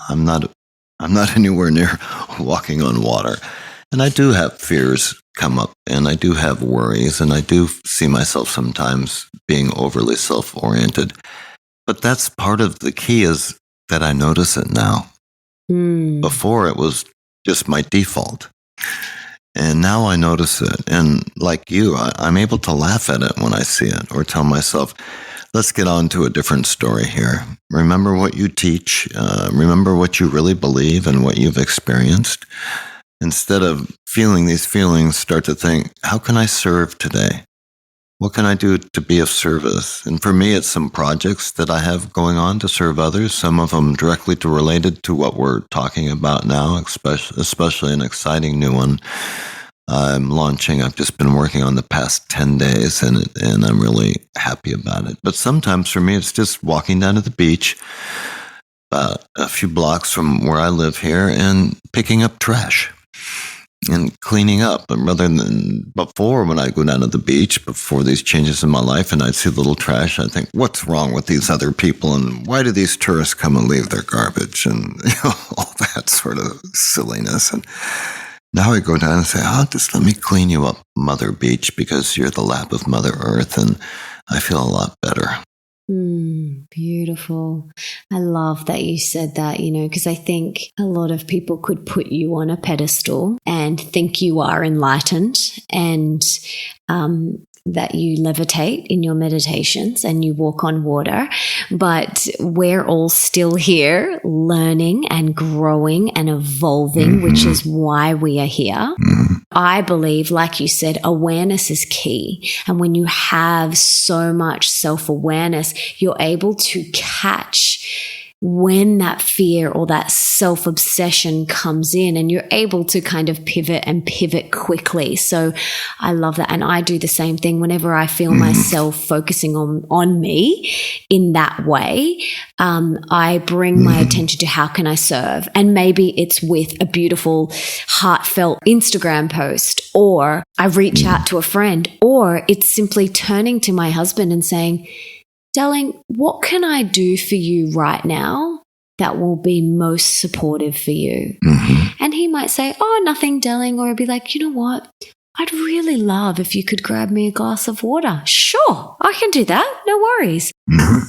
I'm not anywhere near walking on water. And I do have fears come up, and I do have worries, and I do see myself sometimes being overly self-oriented. But that's part of the key, is that I notice it now. Before, it was just my default. And now I notice it. And like you, I'm able to laugh at it when I see it, or tell myself, let's get on to a different story here. Remember what you teach. Remember what you really believe and what you've experienced. Instead of feeling these feelings, start to think, how can I serve today? What can I do to be of service? And for me, it's some projects that I have going on to serve others, some of them directly related to what we're talking about now, especially an exciting new one I'm launching. I've just been working on the past 10 days, and I'm really happy about it. But sometimes for me, it's just walking down to the beach, about a few blocks from where I live here, and picking up trash and cleaning up. And rather than before, when I go down to the beach, before these changes in my life, and I'd see little trash, I think, what's wrong with these other people? And why do these tourists come and leave their garbage? And all that sort of silliness. And now I go down and say, just let me clean you up, Mother Beach, because you're the lap of Mother Earth, and I feel a lot better. Beautiful. I love that you said that, because I think a lot of people could put you on a pedestal and think you are enlightened, and that you levitate in your meditations and you walk on water. But we're all still here learning and growing and evolving, which is why we are here. I believe, like you said, awareness is key. And when you have so much self-awareness, you're able to catch when that fear or that self-obsession comes in, and you're able to kind of pivot quickly. So I love that. And I do the same thing whenever I feel myself focusing on me in that way. I bring my attention to how can I serve? And maybe it's with a beautiful, heartfelt Instagram post, or I reach out to a friend, or it's simply turning to my husband and saying, darling, what can I do for you right now that will be most supportive for you? And he might say, nothing, darling. Or he'd be like, you know what? I'd really love if you could grab me a glass of water. Sure, I can do that. No worries.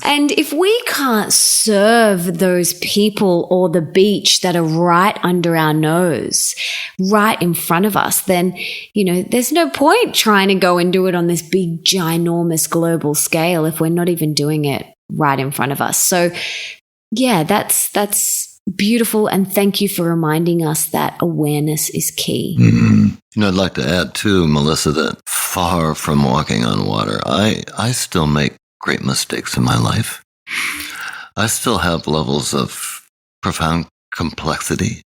And if we can't serve those people or the beach that are right under our nose, right in front of us, then, there's no point trying to go and do it on this big, ginormous global scale if we're not even doing it right in front of us. So yeah, that's beautiful. And thank you for reminding us that awareness is key. Mm-hmm. I'd like to add too, Melissa, that far from walking on water, I still make great mistakes in my life. I still have levels of profound complexity,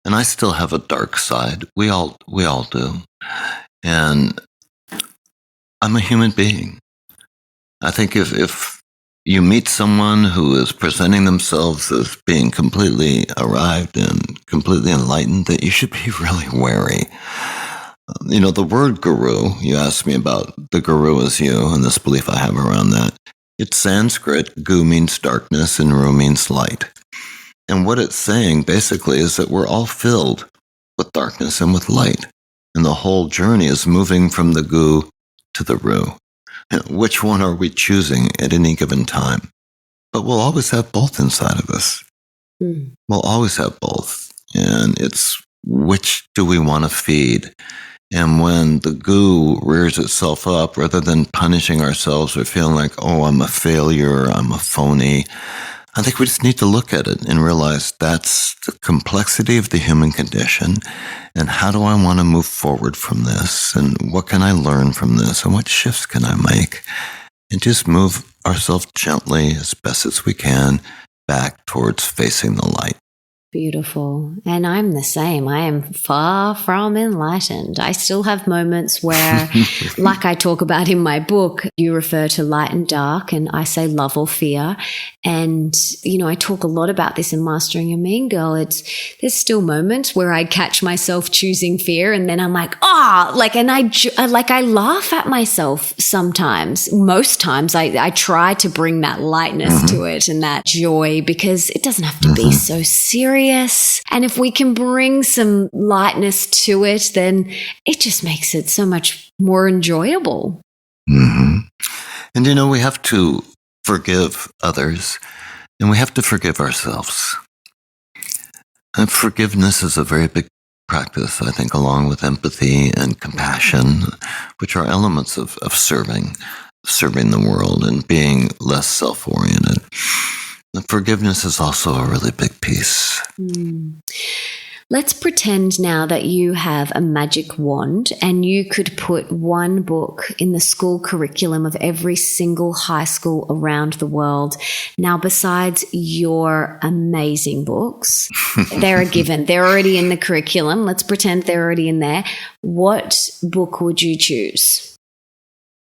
and I still have a dark side. We all do. And I'm a human being. I think if you meet someone who is presenting themselves as being completely arrived and completely enlightened, that you should be really wary. The word guru, you asked me about the guru as you and this belief I have around that. It's Sanskrit. Gu means darkness and ru means light. And what it's saying basically is that we're all filled with darkness and with light. And the whole journey is moving from the gu to the ru. Which one are we choosing at any given time? But we'll always have both inside of us. We'll always have both. And it's which do we want to feed? And when the gu rears itself up, rather than punishing ourselves or feeling like, oh, I'm a failure, I'm a phony, I think we just need to look at it and realize that's the complexity of the human condition. And how do I want to move forward from this? And what can I learn from this? And what shifts can I make? And just move ourselves gently as best as we can back towards facing the light. Beautiful. And I'm the same. I am far from enlightened. I still have moments where, like I talk about in my book, you refer to light and dark, and I say love or fear. And, I talk a lot about this in Mastering a Mean Girl. There's still moments where I catch myself choosing fear, and then I'm like, and I laugh at myself sometimes. Most times I try to bring that lightness to it and that joy, because it doesn't have to be so serious. And if we can bring some lightness to it, then it just makes it so much more enjoyable. Mm-hmm. And we have to forgive others, and we have to forgive ourselves. And forgiveness is a very big practice, I think, along with empathy and compassion, which are elements of serving the world and being less self-oriented. And forgiveness is also a really big piece. Let's pretend now that you have a magic wand and you could put one book in the school curriculum of every single high school around the world. Now, besides your amazing books, they're a given. They're already in the curriculum. Let's pretend they're already in there. What book would you choose?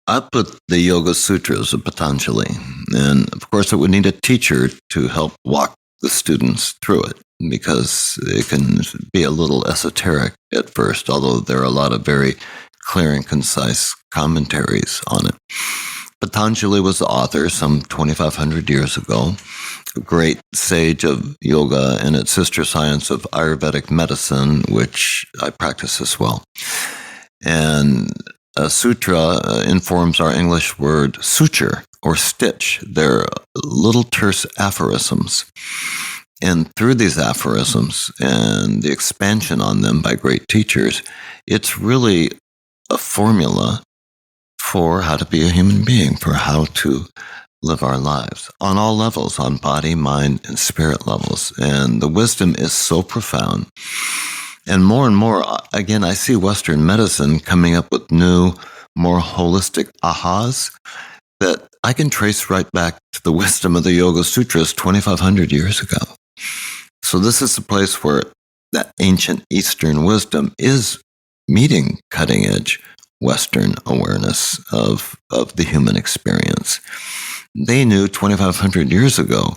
I put the Yoga Sutras of Patanjali. And of course, it would need a teacher to help walk the students through it, because it can be a little esoteric at first, although there are a lot of very clear and concise commentaries on it. Patanjali was the author some 2,500 years ago, a great sage of yoga and its sister science of Ayurvedic medicine, which I practice as well. And a sutra informs our English word suture or stitch. They're little terse aphorisms. And through these aphorisms and the expansion on them by great teachers, it's really a formula for how to be a human being, for how to live our lives on all levels, on body, mind, and spirit levels. And the wisdom is so profound. And more, again, I see Western medicine coming up with new, more holistic ahas that I can trace right back to the wisdom of the Yoga Sutras 2,500 years ago. So this is a place where that ancient Eastern wisdom is meeting cutting-edge Western awareness of the human experience. They knew 2,500 years ago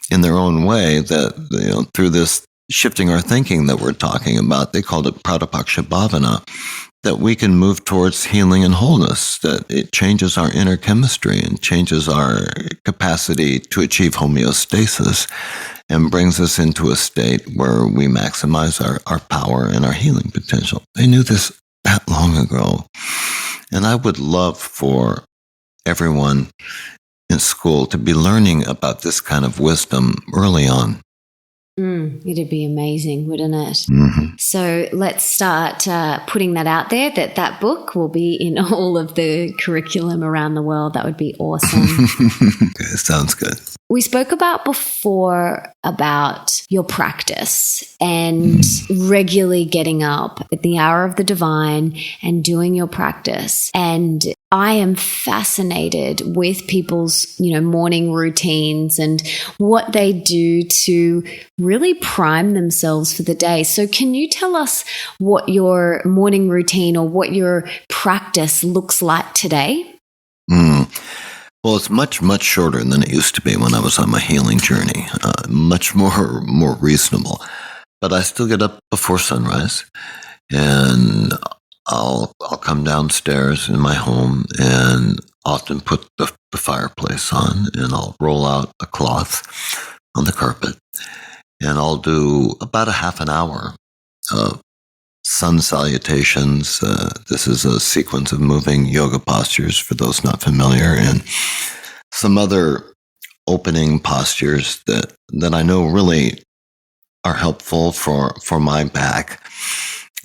in their own way that, through this shifting our thinking that we're talking about, they called it Pratapaksha Bhavana, that we can move towards healing and wholeness, that it changes our inner chemistry and changes our capacity to achieve homeostasis and brings us into a state where we maximize our power and our healing potential. They knew this that long ago. And I would love for everyone in school to be learning about this kind of wisdom early on. It'd be amazing, wouldn't it? Mm-hmm. So let's start putting that out there, that book will be in all of the curriculum around the world. That would be awesome. Okay, sounds good. We spoke about before about your practice and regularly getting up at the hour of the divine and doing your practice. And I am fascinated with people's, morning routines and what they do to really prime themselves for the day. So can you tell us what your morning routine or what your practice looks like today? Well, it's much, much shorter than it used to be when I was on my healing journey. Much more reasonable. But I still get up before sunrise, and I'll come downstairs in my home and often put the fireplace on, and I'll roll out a cloth on the carpet, and I'll do about a half an hour of sun salutations. This is a sequence of moving yoga postures for those not familiar, and some other opening postures that I know really are helpful for my back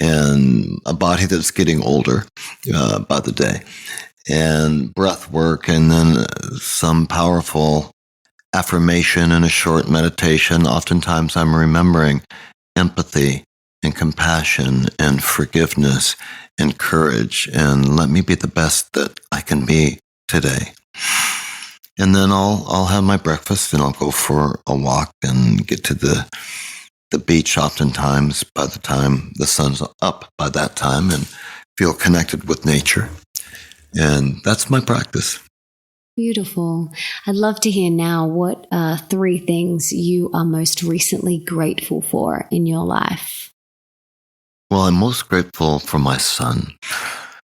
and a body that's getting older by the day, and breath work, and then some powerful affirmation and a short meditation. Oftentimes I'm remembering empathy and compassion and forgiveness and courage, and let me be the best that I can be today. And then I'll have my breakfast, and I'll go for a walk and get to the beach oftentimes by the time the sun's up by that time, and feel connected with nature. And that's my practice. Beautiful. I'd love to hear now what are 3 things you are most recently grateful for in your life? Well, I'm most grateful for my son,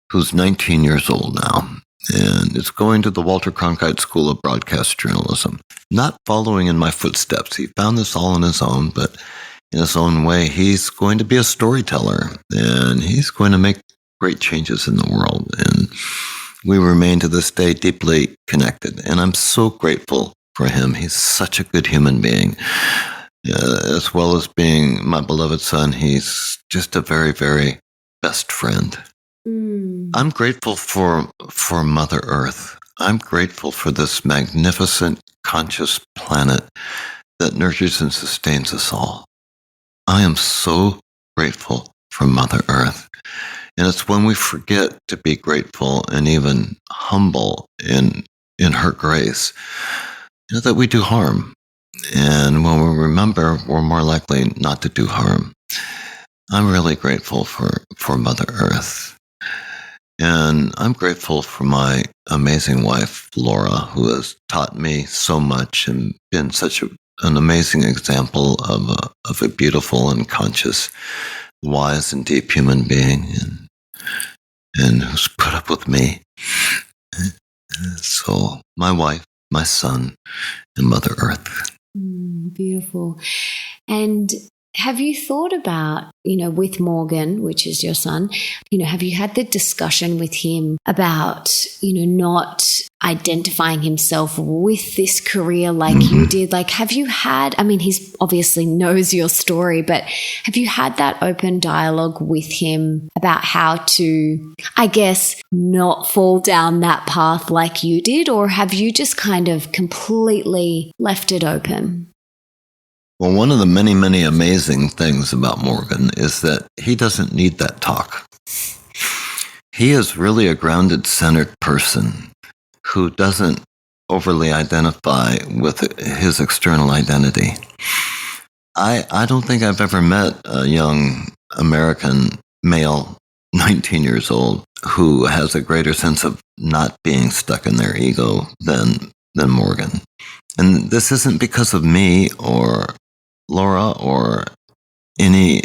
who's 19 years old now, and is going to the Walter Cronkite School of Broadcast Journalism. Not following in my footsteps. He found this all on his own, but in his own way, he's going to be a storyteller, and he's going to make great changes in the world. And we remain to this day deeply connected, and I'm so grateful for him. He's such a good human being. As well as being my beloved son, he's just a very, very best friend. I'm grateful for Mother Earth. I'm grateful for this magnificent, conscious planet that nurtures and sustains us all. I am so grateful for Mother Earth. And it's when we forget to be grateful and even humble in her grace, that we do harm. And when we remember, we're more likely not to do harm. I'm really grateful for Mother Earth. And I'm grateful for my amazing wife, Laura, who has taught me so much and been such an amazing example of a beautiful and conscious, wise and deep human being, and who's put up with me. So my wife, my son, and Mother Earth. Beautiful. And have you thought about, with Morgan, which is your son, have you had the discussion with him about, not identifying himself with this career like you did? Like, have you had, he's obviously knows your story, but have you had that open dialogue with him about how to, I guess, not fall down that path like you did? Or have you just kind of completely left it open? Well, one of the many, many amazing things about Morgan is that he doesn't need that talk. He is really a grounded, centered person who doesn't overly identify with his external identity. I don't think I've ever met a young American male, 19 years old, who has a greater sense of not being stuck in their ego than Morgan. And this isn't because of me or Laura or any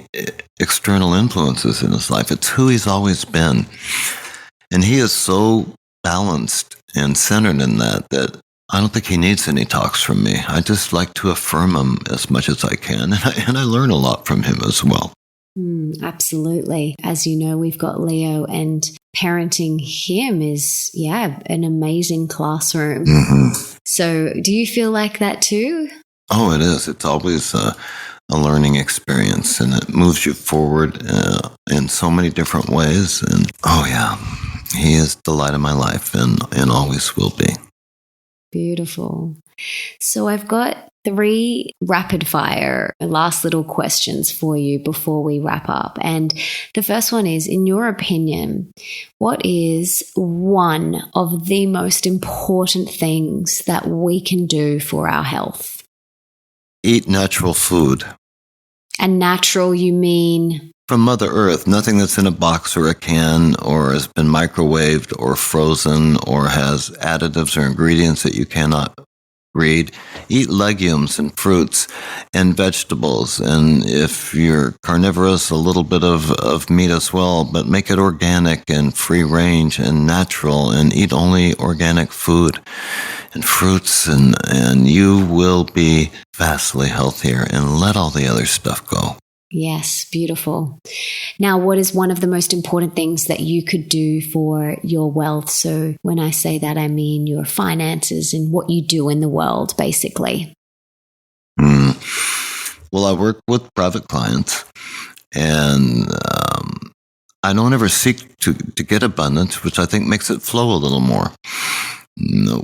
external influences in his life. It's who he's always been. And he is so balanced and centered in that I don't think he needs any talks from me. I just like to affirm him as much as I can. And I learn a lot from him as well. Absolutely. As you know, we've got Leo, and parenting him is, an amazing classroom. So do you feel like that too? Oh, it is. It's always a learning experience, and it moves you forward in so many different ways. And he is the light of my life and always will be. Beautiful. So I've got 3 rapid fire last little questions for you before we wrap up. And the first one is, in your opinion, what is one of the most important things that we can do for our health? Eat natural food. And natural, you mean? From Mother Earth, nothing that's in a box or a can or has been microwaved or frozen or has additives or ingredients that you cannot read. Eat legumes and fruits and vegetables. And if you're carnivorous, a little bit of meat as well, but make it organic and free range and natural, and eat only organic food and fruits, and you will be vastly healthier, and let all the other stuff go. Yes, beautiful. Now, what is one of the most important things that you could do for your wealth? So when I say that, I mean your finances and what you do in the world, basically. Well, I work with private clients, and I don't ever seek to get abundance, which I think makes it flow a little more.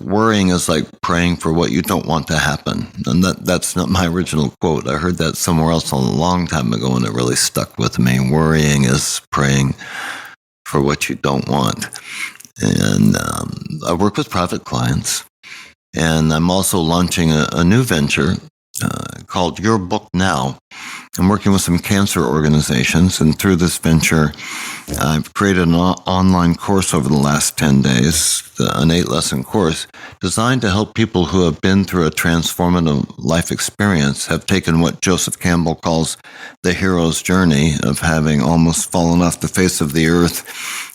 Worrying is like praying for what you don't want to happen. And that's not my original quote. I heard that somewhere else a long time ago, and it really stuck with me. Worrying is praying for what you don't want. And I work with private clients, and I'm also launching a new venture called Your Book Now. I'm working with some cancer organizations, and through this venture, I've created an online course over the last 10 days, an 8-lesson course designed to help people who have been through a transformative life experience, have taken what Joseph Campbell calls the hero's journey of having almost fallen off the face of the earth,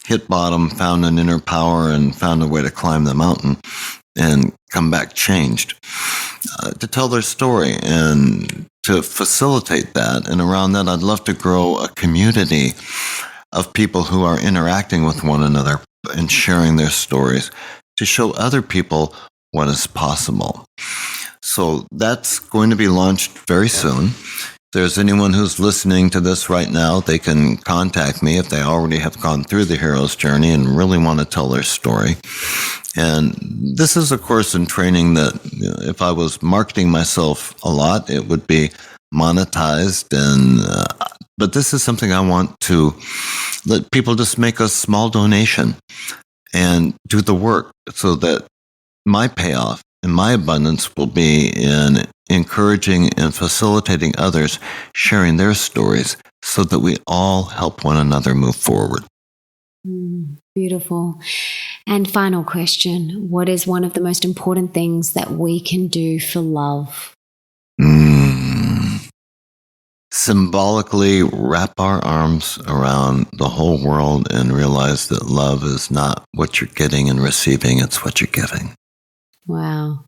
hit bottom, found an inner power, and found a way to climb the mountain and come back changed, to tell their story and to facilitate that. And around that, I'd love to grow a community of people who are interacting with one another and sharing their stories to show other people what is possible. So that's going to be launched very soon. If there's anyone who's listening to this right now, they can contact me if they already have gone through the hero's journey and really want to tell their story. And this is a course in training that, if I was marketing myself a lot, it would be monetized. But this is something I want to let people just make a small donation and do the work, so that my payoff and my abundance will be in encouraging and facilitating others sharing their stories, so that we all help one another move forward. Beautiful. And final question, what is one of the most important things that we can do for love? Symbolically wrap our arms around the whole world and realize that love is not what you're getting and receiving, it's what you're giving. Wow.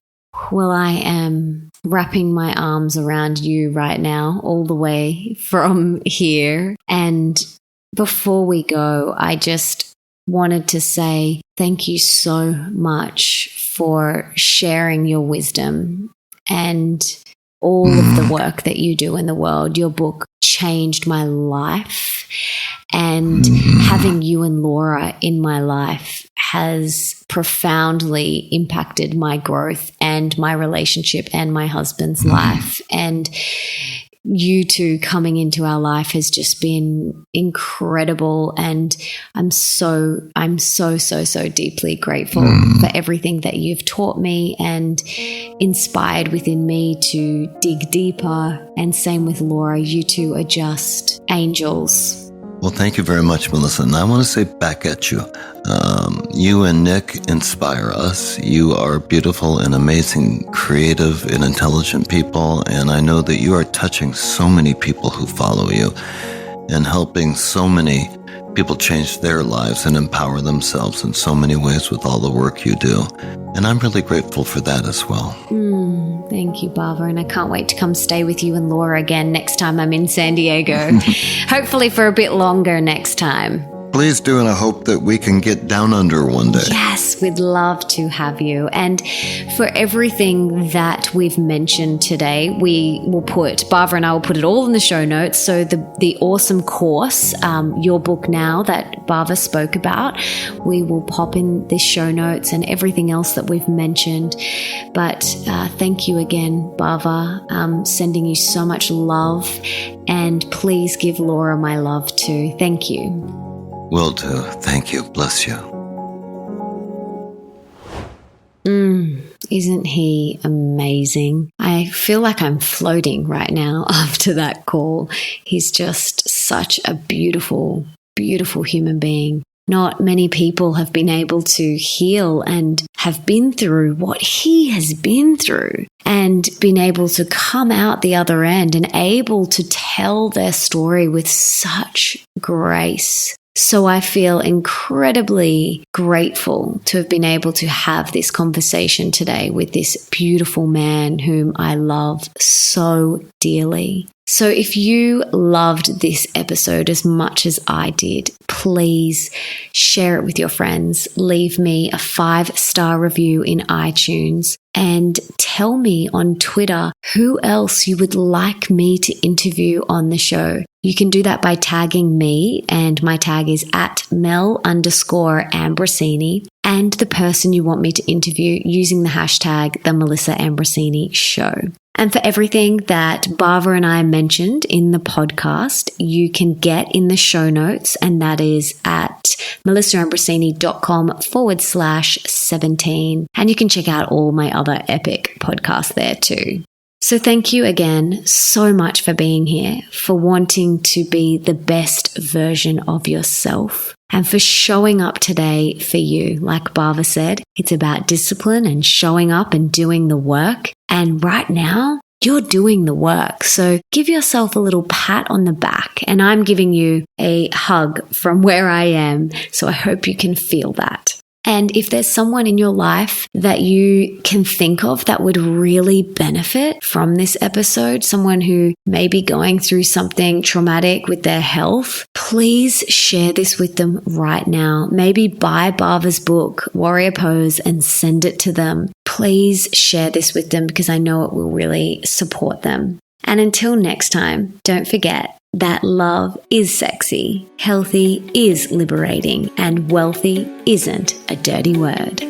Well, I am wrapping my arms around you right now, all the way from here. And before we go, I just wanted to say thank you so much for sharing your wisdom and all of the work that you do in the world. Your book changed my life, and having you and Laura in my life has profoundly impacted my growth and my relationship and my husband's life. And you two coming into our life has just been incredible, and I'm so deeply grateful for everything that you've taught me and inspired within me to dig deeper. And same with Laura, you two are just angels. Well, thank you very much, Melissa. And I want to say back at you, you and Nick inspire us. You are beautiful and amazing, creative and intelligent people. And I know that you are touching so many people who follow you and helping so many people change their lives and empower themselves in so many ways with all the work you do. And I'm really grateful for that as well. Thank you, Bhava. And I can't wait to come stay with you and Laura again next time I'm in San Diego. Hopefully for a bit longer next time. Please do, and I hope that we can get down under one day. Yes, we'd love to have you. And for everything that we've mentioned today, Bhava and I will put it all in the show notes. So the awesome course, Your Book Now, that Bhava spoke about, we will pop in the show notes and everything else that we've mentioned. But thank you again, Bhava. Sending you so much love, and please give Laura my love too. Thank you. Will do. Thank you. Bless you. Isn't he amazing? I feel like I'm floating right now after that call. He's just such a beautiful, beautiful human being. Not many people have been able to heal and have been through what he has been through and been able to come out the other end and able to tell their story with such grace. So I feel incredibly grateful to have been able to have this conversation today with this beautiful man whom I love so dearly. So if you loved this episode as much as I did, please share it with your friends. Leave me a 5-star review in iTunes and tell me on Twitter who else you would like me to interview on the show. You can do that by tagging me, and my tag is @Mel_Ambrosini, and the person you want me to interview using the hashtag The Melissa Ambrosini Show. And for everything that Bhava and I mentioned in the podcast, you can get in the show notes, and that is at melissaambrosini.com/17. And you can check out all my other epic podcasts there too. So thank you again so much for being here, for wanting to be the best version of yourself, and for showing up today for you. Like Bhava said, it's about discipline and showing up and doing the work. And right now, you're doing the work. So give yourself a little pat on the back. And I'm giving you a hug from where I am. So I hope you can feel that. And if there's someone in your life that you can think of that would really benefit from this episode, someone who may be going through something traumatic with their health, please share this with them right now. Maybe buy Bhava's book, Warrior Pose, and send it to them. Please share this with them because I know it will really support them. And until next time, don't forget that love is sexy, healthy is liberating, and wealthy isn't a dirty word.